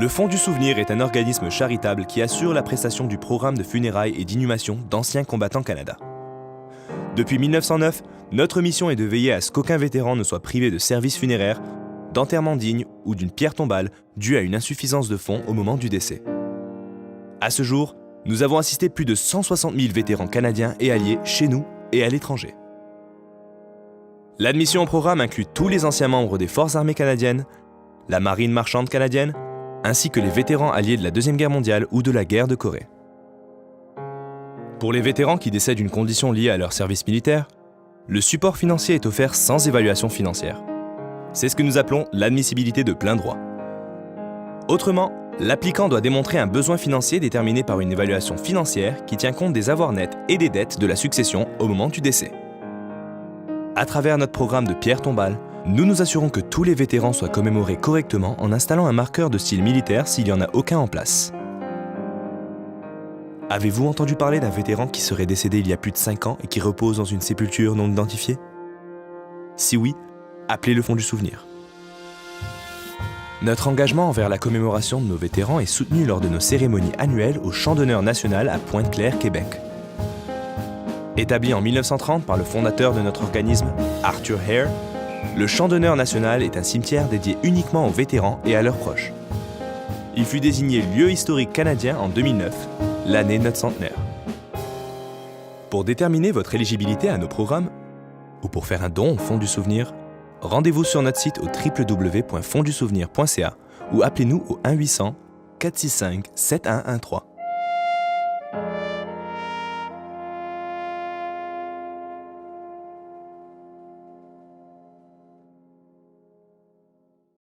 Le Fonds du Souvenir est un organisme charitable qui assure la prestation du programme de funérailles et d'inhumation d'anciens combattants Canada. Depuis 1909, notre mission est de veiller à ce qu'aucun vétéran ne soit privé de services funéraires, d'enterrement digne ou d'une pierre tombale due à une insuffisance de fonds au moment du décès. À ce jour, nous avons assisté plus de 160 000 vétérans canadiens et alliés chez nous et à l'étranger. L'admission au programme inclut tous les anciens membres des Forces armées canadiennes, la Marine marchande canadienne, ainsi que les vétérans alliés de la Deuxième Guerre mondiale ou de la guerre de Corée. Pour les vétérans qui décèdent d'une condition liée à leur service militaire, le support financier est offert sans évaluation financière. C'est ce que nous appelons l'admissibilité de plein droit. Autrement, l'applicant doit démontrer un besoin financier déterminé par une évaluation financière qui tient compte des avoirs nets et des dettes de la succession au moment du décès. À travers notre programme de pierre tombale, nous nous assurons que tous les vétérans soient commémorés correctement en installant un marqueur de style militaire s'il n'y en a aucun en place. Avez-vous entendu parler d'un vétéran qui serait décédé il y a plus de 5 ans et qui repose dans une sépulture non identifiée? Si oui, appelez le Fonds du Souvenir. Notre engagement envers la commémoration de nos vétérans est soutenu lors de nos cérémonies annuelles au Champ d'honneur national à Pointe-Claire, Québec. Établi en 1930 par le fondateur de notre organisme, Arthur Hare, le Champ d'honneur national est un cimetière dédié uniquement aux vétérans et à leurs proches. Il fut désigné lieu historique canadien en 2009, l'année de notre centenaire. Pour déterminer votre éligibilité à nos programmes, ou pour faire un don au Fonds du Souvenir, rendez-vous sur notre site au www.fondsdusouvenir.ca ou appelez-nous au 1-800-465-7113.